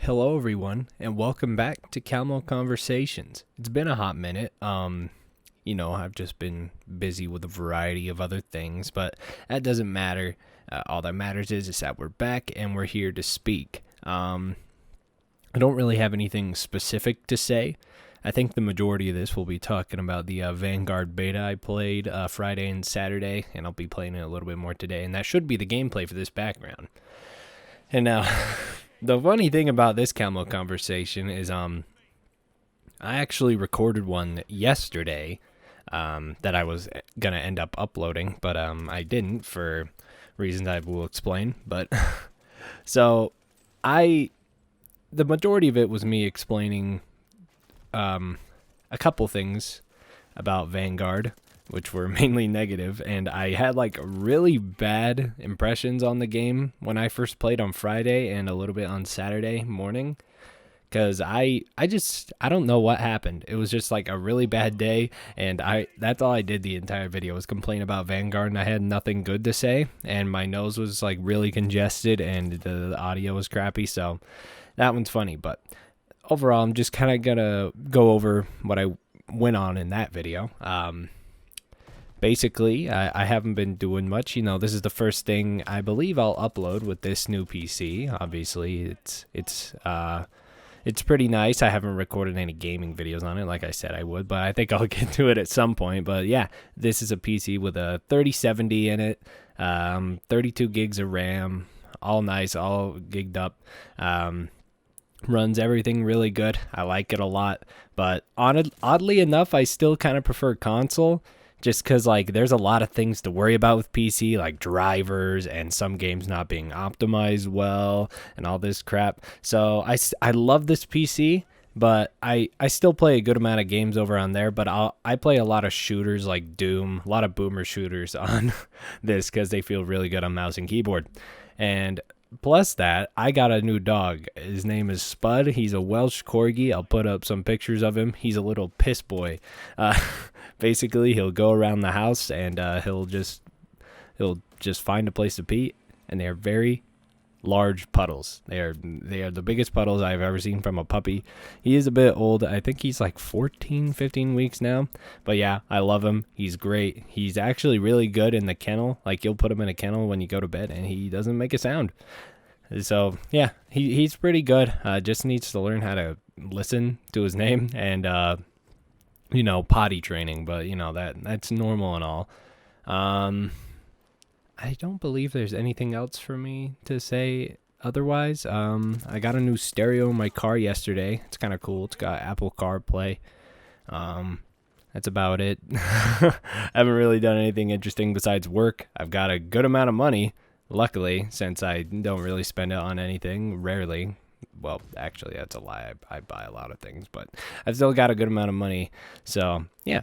Hello everyone, and welcome back to Calmo Conversations. It's been a hot minute. I've just been busy with a variety of other things, but that doesn't matter. All that matters is that we're back and we're here to speak. I don't really have anything specific to say. I think the majority of this will be talking about the Vanguard beta I played Friday and Saturday, and I'll be playing it a little bit more today, and that should be the gameplay for this background. And now, the funny thing about this Calmo conversation is I actually recorded one yesterday that I was going to end up uploading, but I didn't for reasons I will explain. But so the majority of it was me explaining a couple things about Vanguard, which were mainly negative, and I had like really bad impressions on the game when I first played on Friday and a little bit on Saturday morning, because I don't know what happened. It was just like a really bad day, and that's all I did the entire video was complain about Vanguard, and I had nothing good to say, and my nose was like really congested and the audio was crappy, so that one's funny. But overall, I'm just kind of gonna go over what I went on in that video. Basically, I haven't been doing much. This is the first thing I believe I'll upload with this new PC. Obviously, it's pretty nice. I haven't recorded any gaming videos on it, like I said I would, but I think I'll get to it at some point. But yeah, this is a PC with a 3070 in it, 32 gigs of RAM, all nice, all gigged up. Runs everything really good. I like it a lot, but oddly enough, I still kind of prefer console. Just because, like, there's a lot of things to worry about with PC, like drivers and some games not being optimized well and all this crap. So I love this PC, but I still play a good amount of games over on there. But I play a lot of shooters like Doom, a lot of boomer shooters on this because they feel really good on mouse and keyboard. And plus that, I got a new dog. His name is Spud. He's a Welsh Corgi. I'll put up some pictures of him. He's a little piss boy. Basically, he'll go around the house and he'll just find a place to pee, and they are very large puddles. They are the biggest puddles I've ever seen from a puppy. He is a bit old. I think he's like 14, 15 weeks now. But yeah, I love him. He's great. He's actually really good in the kennel. Like, you'll put him in a kennel when you go to bed, and he doesn't make a sound. So yeah, he's pretty good. Just needs to learn how to listen to his name and potty training, but that's normal and all. I don't believe there's anything else for me to say otherwise. I got a new stereo in my car yesterday. It's kind of cool. It's got Apple CarPlay. That's about it. I haven't really done anything interesting besides work. I've got a good amount of money, luckily, since I don't really spend it on anything, rarely. Well, actually, that's a lie. I buy a lot of things, but I've still got a good amount of money. So, yeah.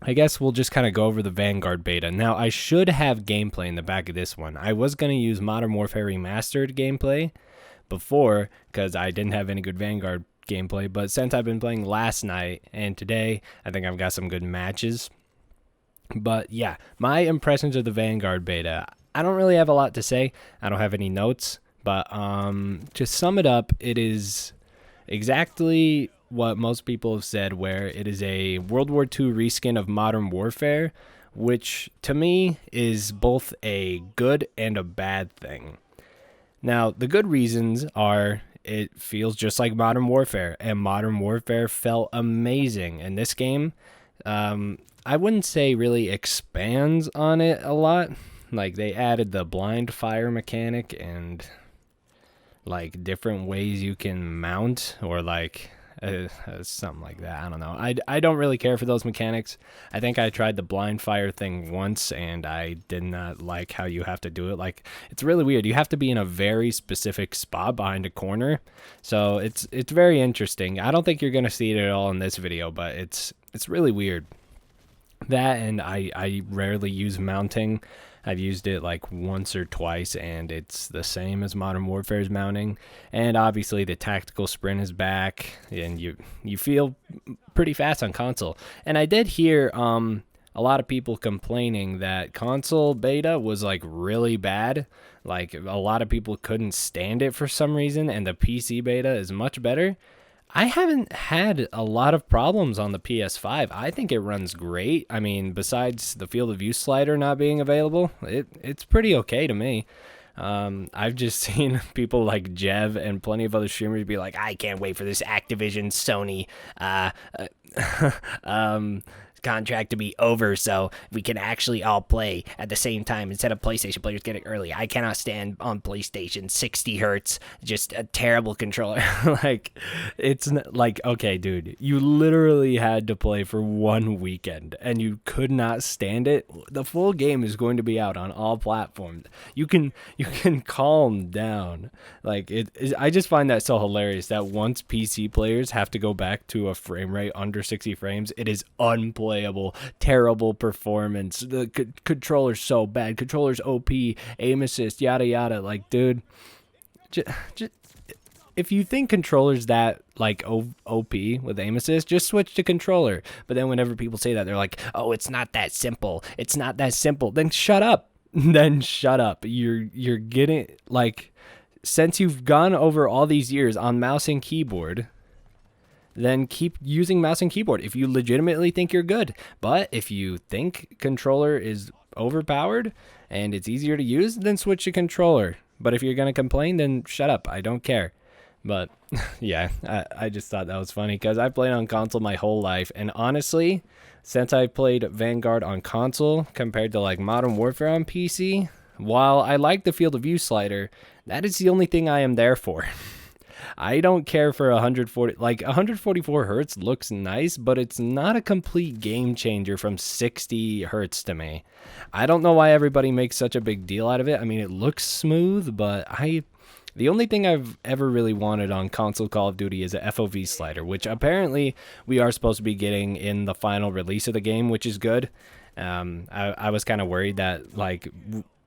I guess we'll just kind of go over the Vanguard beta. Now, I should have gameplay in the back of this one. I was going to use Modern Warfare Remastered gameplay before because I didn't have any good Vanguard gameplay. But since I've been playing last night and today, I think I've got some good matches. But, yeah, my impressions of the Vanguard beta. I don't really have a lot to say. I don't have any notes. But to sum it up, it is exactly what most people have said, where it is a World War II reskin of Modern Warfare, which to me is both a good and a bad thing. Now, the good reasons are it feels just like Modern Warfare, and Modern Warfare felt amazing. And this game, I wouldn't say really expands on it a lot. Like, they added the blind fire mechanic and like different ways you can mount, or like something like that. I don't know. I don't really care for those mechanics. I think I tried the blind fire thing once and I did not like how you have to do it. Like, it's really weird. You have to be in a very specific spot behind a corner. So it's very interesting. I don't think you're going to see it at all in this video, but it's really weird. That, and I rarely use mounting. I've used it like once or twice, and it's the same as Modern Warfare's mounting. And obviously the tactical sprint is back, and you feel pretty fast on console. And I did hear a lot of people complaining that console beta was like really bad. Like, a lot of people couldn't stand it for some reason, and the PC beta is much better. I haven't had a lot of problems on the PS5. I think it runs great. I mean, besides the field of view slider not being available, it's pretty okay to me. I've just seen people like Jev and plenty of other streamers be like, I can't wait for this Activision Sony contract to be over so we can actually all play at the same time instead of PlayStation players getting early. I cannot stand on PlayStation 60 hertz, just a terrible controller. Like, it's like, okay, dude, you literally had to play for 1 weekend and you could not stand it. The full game is going to be out on all platforms. You can calm down. Like, I just find that so hilarious that once PC players have to go back to a frame rate under 60 frames, it is unplayable. Terrible performance. The controller's so bad. Controller's OP, aim assist, yada yada. Like, dude, if you think controller's that like OP with aim assist, just switch to controller. But then whenever people say that, they're like, "Oh, it's not that simple. It's not that simple." Then shut up. Then shut up. You're getting, like, since you've gone over all these years on mouse and keyboard, then keep using mouse and keyboard if you legitimately think you're good. But if you think controller is overpowered and it's easier to use, then switch to controller. But if you're going to complain, then shut up. I don't care. But yeah, I just thought that was funny because I played on console my whole life. And honestly, since I played Vanguard on console compared to like Modern Warfare on PC, while I like the field of view slider, that is the only thing I am there for. I don't care for 140, like 144 hertz looks nice, but it's not a complete game changer from 60 hertz to me. I don't know why everybody makes such a big deal out of it. I mean, it looks smooth, but the only thing I've ever really wanted on console Call of Duty is a FOV slider, which apparently we are supposed to be getting in the final release of the game, which is good. I was kind of worried that, like,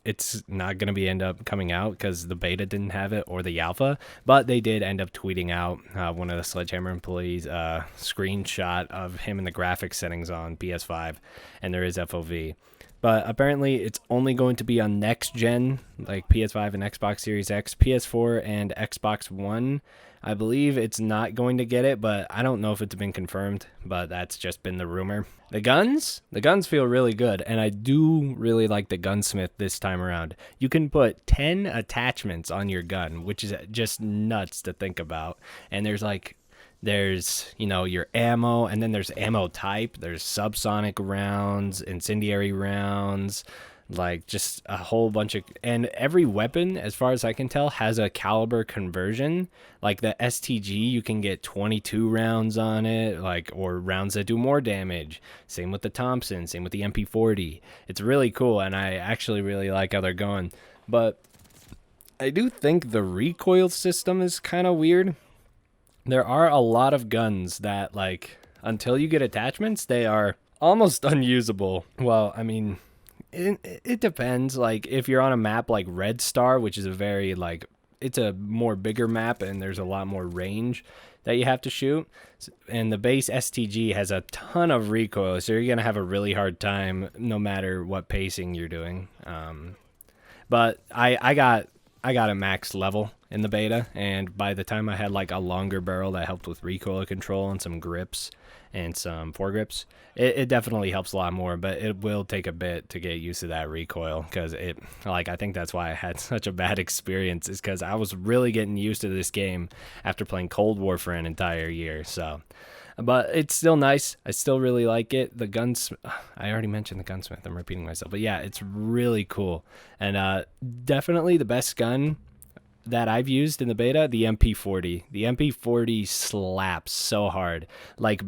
it's not going to be end up coming out because the beta didn't have it or the alpha, but they did end up tweeting out one of the Sledgehammer employees screenshot of him in the graphics settings on PS5, and there is FOV. But apparently it's only going to be on next gen, like PS5 and Xbox Series X, PS4 and Xbox One. I believe it's not going to get it, but I don't know if it's been confirmed, but that's just been the rumor. The guns feel really good, and I do really like the gunsmith this time around. You can put 10 attachments on your gun, which is just nuts to think about. And there's, you know, your ammo, and then there's ammo type. There's subsonic rounds, incendiary rounds, like just a whole bunch of, and every weapon, as far as I can tell, has a caliber conversion. Like the STG, you can get 22 rounds on it, like, or rounds that do more damage. Same with the Thompson, same with the MP40. It's really cool, and I actually really like how they're going. But I do think the recoil system is kind of weird. There are a lot of guns that, like, until you get attachments, they are almost unusable. Well, I mean, it depends. Like, if you're on a map like Red Star, which is a very, like, it's a more bigger map and there's a lot more range that you have to shoot, and the base STG has a ton of recoil, so you're gonna have a really hard time no matter what pacing you're doing. But I got a max level in the beta, and by the time I had like a longer barrel that helped with recoil control and some grips and some foregrips, it definitely helps a lot more, but it will take a bit to get used to that recoil, because it, like, I think that's why I had such a bad experience, is because I was really getting used to this game after playing Cold War for an entire year. So, but it's still nice. I still really like it. The guns, I already mentioned the gunsmith, I'm repeating myself, but yeah, it's really cool. And definitely the best gun that I've used in the beta, the MP40. The MP40 slaps so hard. Like,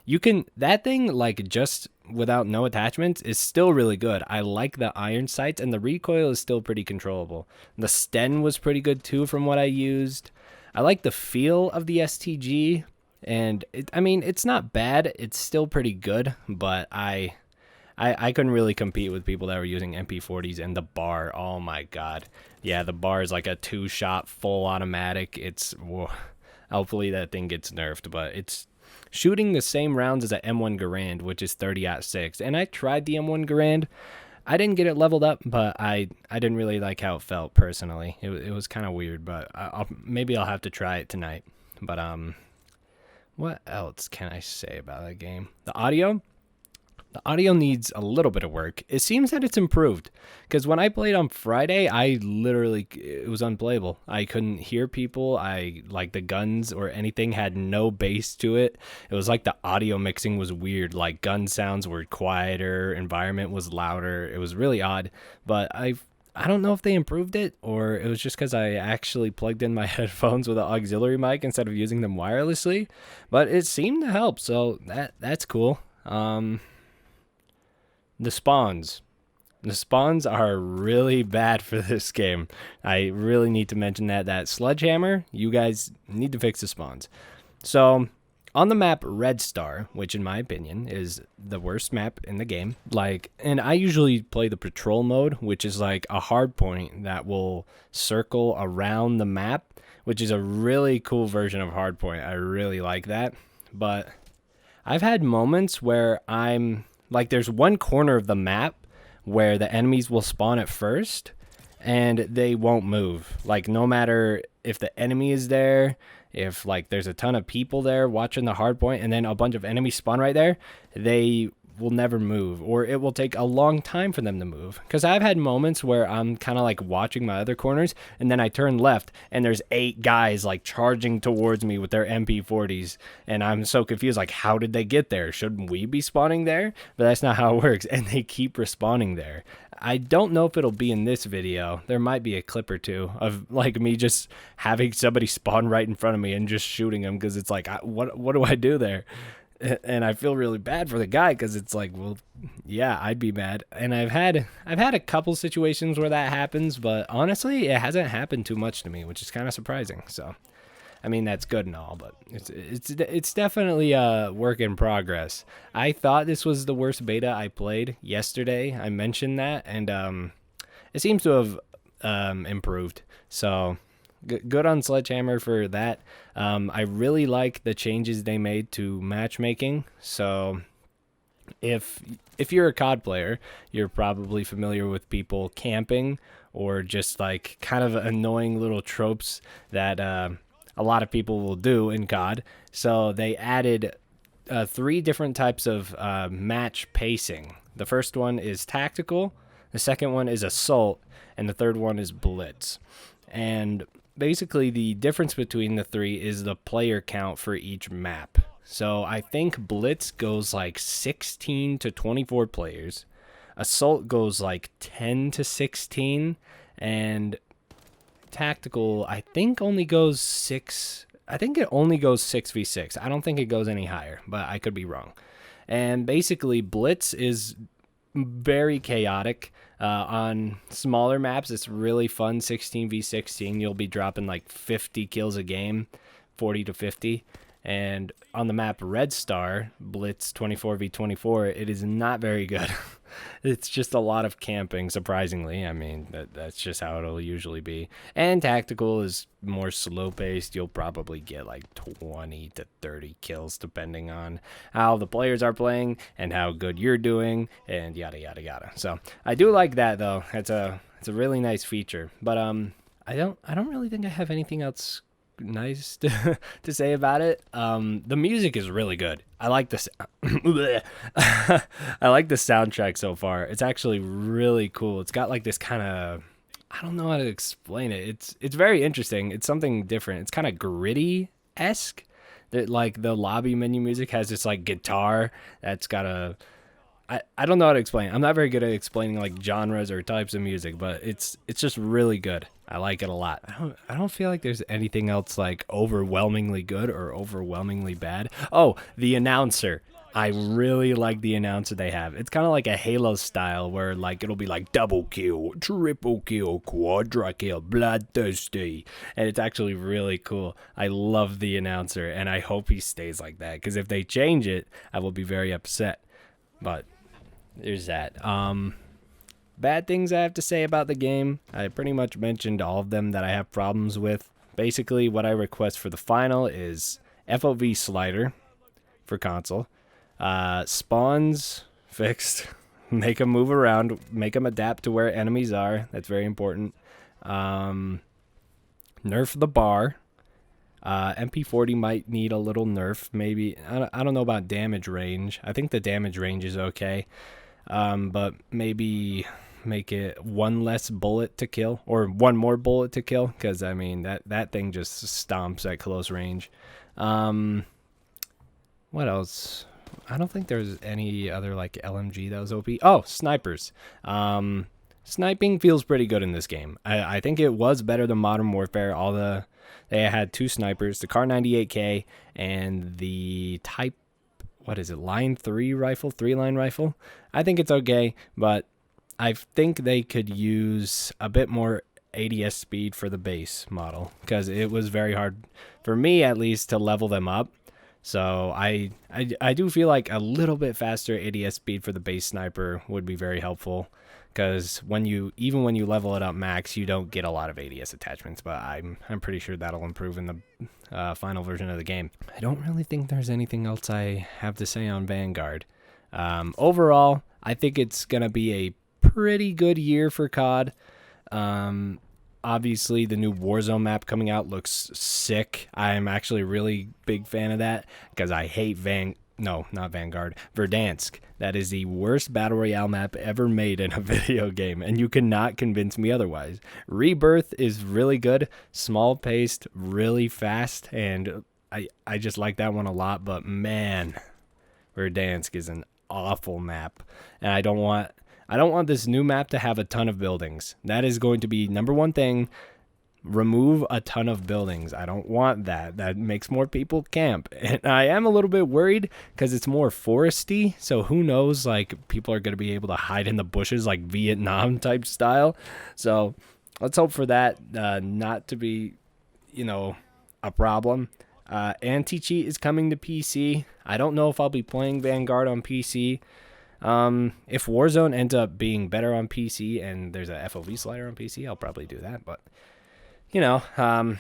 you can, that thing, like, just without no attachments is still really good. I like the iron sights, and the recoil is still pretty controllable. The Sten was pretty good too from what I used. I like the feel of the STG, and I mean, it's not bad. It's still pretty good, but I couldn't really compete with people that were using MP40s. And the bar, oh my god. Yeah, the bar is like a 2-shot full automatic. It's, whoa. Hopefully that thing gets nerfed, but it's shooting the same rounds as a M1 Garand, which is 30-06. And I tried the M1 Garand. I didn't get it leveled up, but I didn't really like how it felt personally. It was kind of weird, but maybe I'll have to try it tonight. But what else can I say about that game? The audio needs a little bit of work. It seems that it's improved, because when I played on Friday, it was unplayable. I couldn't hear people. Like the guns or anything had no bass to it. It was like the audio mixing was weird. Like gun sounds were quieter, environment was louder. It was really odd, but I don't know if they improved it, or it was just because I actually plugged in my headphones with an auxiliary mic instead of using them wirelessly, but it seemed to help, so that's cool. The spawns. The spawns are really bad for this game. I really need to mention that Sledgehammer, you guys need to fix the spawns. So, on the map Red Star, which in my opinion is the worst map in the game, and I usually play the patrol mode, which is like a hard point that will circle around the map, which is a really cool version of hardpoint. I really like that. But I've had moments where there's one corner of the map where the enemies will spawn at first and they won't move. Like, no matter if the enemy is there, if there's a ton of people there watching the hard point and then a bunch of enemies spawn right there, they will never move, or it will take a long time for them to move. Because I've had moments where I'm kind of watching my other corners, and then I turn left and there's 8 guys charging towards me with their MP40s, and I'm so confused, how did they get there? Shouldn't we be spawning there? But that's not how it works, and they keep respawning there. I don't know if it'll be in this video. There might be a clip or two of me just having somebody spawn right in front of me and just shooting them, because it's what do I do there? And I feel really bad for the guy, because it's well, yeah, I'd be mad. And I've had a couple situations where that happens, but honestly, it hasn't happened too much to me, which is kind of surprising. So, I mean, that's good and all, but it's definitely a work in progress. I thought this was the worst beta I played yesterday. I mentioned that, and it seems to have improved. So, good on Sledgehammer for that. I really like the changes they made to matchmaking. So if you're a COD player, you're probably familiar with people camping, or just kind of annoying little tropes that a lot of people will do in COD. So they added 3 different types of match pacing. The first one is tactical, the second one is assault, and the third one is blitz. And basically, the difference between the 3 is the player count for each map. So I think Blitz goes 16 to 24 players. Assault goes 10 to 16. And Tactical, I think, only goes 6. I think it only goes 6v6. I don't think it goes any higher, but I could be wrong. And basically, Blitz is very chaotic. On smaller maps, it's really fun. 16v16, you'll be dropping 50 kills a game, 40 to 50. And on the map Red Star, Blitz 24v24, it is not very good. It's just a lot of camping, surprisingly. I mean, that's just how it'll usually be. And Tactical is more slow-paced. You'll probably get 20 to 30 kills, depending on how the players are playing and how good you're doing, and yada, yada, yada. So I do like that, though. It's a really nice feature. But I don't really think I have anything else nice to say about it. The music is really good. I like the I like the soundtrack so far. It's actually really cool. It's got this kind of, I don't know how to explain it. It's very interesting. It's something different. It's kind of gritty-esque. That the lobby menu music has this guitar that's got a, I don't know how to explain it. I'm not very good at explaining genres or types of music, but it's just really good. I like it a lot. I don't feel like there's anything else overwhelmingly good or overwhelmingly bad. Oh, the announcer. I really like the announcer they have. It's kind of like a Halo style where it'll be double kill, triple kill, quadra kill, bloodthirsty. And it's actually really cool. I love the announcer, and I hope he stays like that, because if they change it, I will be very upset. But there's that. Bad things I have to say about the game. I pretty much mentioned all of them that I have problems with. Basically, what I request for the final is Fov Slider for console. Spawns fixed. make them move around, make them adapt to where enemies are. That's very important. Nerf the bar. MP40 might need a little nerf. Maybe I don't know about damage range. I think the damage range is okay. But maybe make it one less bullet to kill, or one more bullet to kill, because I mean that thing just stomps at close range. What else? I don't think there's any other like LMG that was OP. Oh, snipers. Sniping feels pretty good in this game. I think it was better than Modern Warfare. They had 2 snipers, the Kar 98K and the Type, what is it, line 3 rifle, 3-line rifle. I think it's okay, but I think they could use a bit more ADS speed for the base model, because it was very hard for me, at least, to level them up. So I do feel like a little bit faster ADS speed for the base sniper would be very helpful, because even when you level it up max, you don't get a lot of ADS attachments. But I'm pretty sure that'll improve in the final version of the game. I don't really think there's anything else I have to say on Vanguard. Overall, I think it's gonna be a pretty good year for COD. Obviously, the new Warzone map coming out looks sick. I'm actually a really big fan of that, because I hate not Vanguard, Verdansk. That is the worst Battle Royale map ever made in a video game, and you cannot convince me otherwise. Rebirth is really good, small-paced, really fast, and I just like that one a lot, but man, Verdansk is an awful map, and I don't want this new map to have a ton of buildings. That is going to be number one thing. Remove a ton of buildings. I don't want that. That makes more people camp. And I am a little bit worried because it's more foresty. So who knows, like, people are going to be able to hide in the bushes like Vietnam type style. So let's hope for that not to be, a problem. Anti-cheat is coming to PC. I don't know if I'll be playing Vanguard on PC. If Warzone ends up being better on PC and there's a Fov Slider on PC, I'll probably do that. But the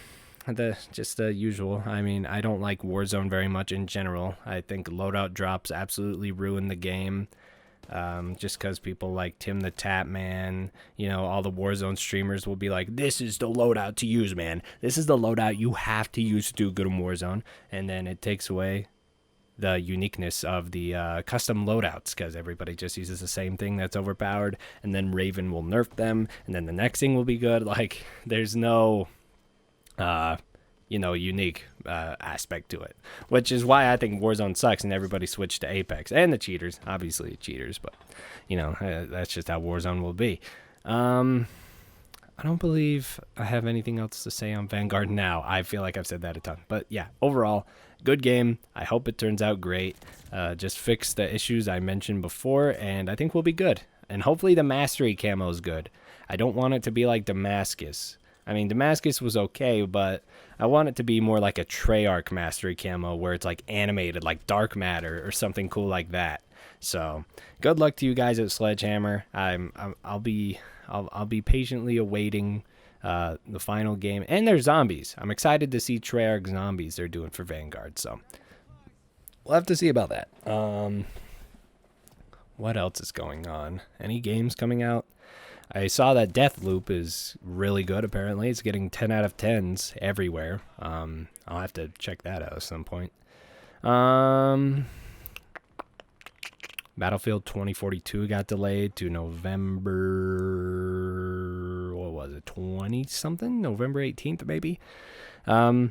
usual. I mean, I don't like Warzone very much in general. I think loadout drops absolutely ruin the game. Just because people like Tim the Tap Man, all the Warzone streamers will be like, this is the loadout to use, man. This is the loadout you have to use to do good in Warzone. And then it takes away the uniqueness of the custom loadouts, because everybody just uses the same thing that's overpowered, and then Raven will nerf them, and then the next thing will be good. Like, there's no unique aspect to it, which is why I think Warzone sucks and everybody switched to Apex. And the cheaters, obviously cheaters, but that's just how Warzone will be. I don't believe I have anything else to say on Vanguard now. I feel like I've said that a ton. But yeah, overall, good game. I hope it turns out great. Just fix the issues I mentioned before, and I think we'll be good. And hopefully the Mastery camo is good. I don't want it to be like Damascus. I mean, Damascus was okay, but I want it to be more like a Treyarch Mastery camo, where it's like animated, like Dark Matter or something cool like that. So good luck to you guys at Sledgehammer. I'll be patiently awaiting the final game. And there's zombies. I'm excited to see Treyarch zombies they're doing for Vanguard. So we'll have to see about that. What else is going on? Any games coming out? I saw that Deathloop is really good, apparently. It's getting 10 out of 10s everywhere. I'll have to check that out at some point. Battlefield 2042 got delayed to November, 20-something? November 18th, maybe? I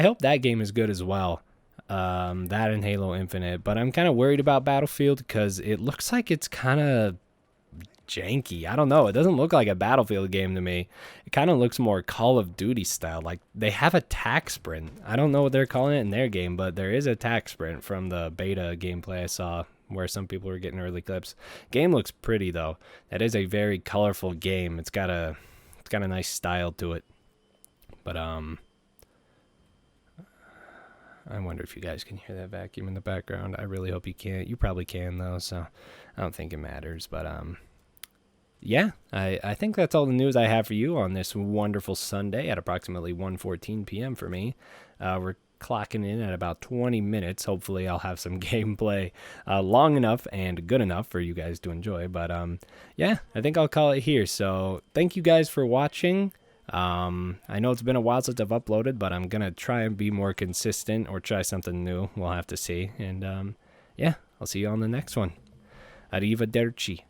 hope that game is good as well. That and Halo Infinite. But I'm kind of worried about Battlefield because it looks like it's kind of janky. I don't know. It doesn't look like a Battlefield game to me. It kind of looks more Call of Duty style. Like, they have a tac sprint. I don't know what they're calling it in their game, but there is a tac sprint from the beta gameplay I saw, where some people were getting early clips. Game looks pretty though. That is a very colorful game. It's got a nice style to it. But I wonder if you guys can hear that vacuum in the background. I really hope you can't. You probably can though, so I don't think it matters. But yeah, I think that's all the news I have for you on this wonderful Sunday at approximately 1:14 p.m. for me. We're clocking in at about 20 minutes. Hopefully I'll have some gameplay long enough and good enough for you guys to enjoy. But yeah, I think I'll call it here. So thank you guys for watching. I know it's been a while since I've uploaded, but I'm gonna try and be more consistent or try something new. We'll have to see. And yeah, I'll see you on the next one. Arrivederci.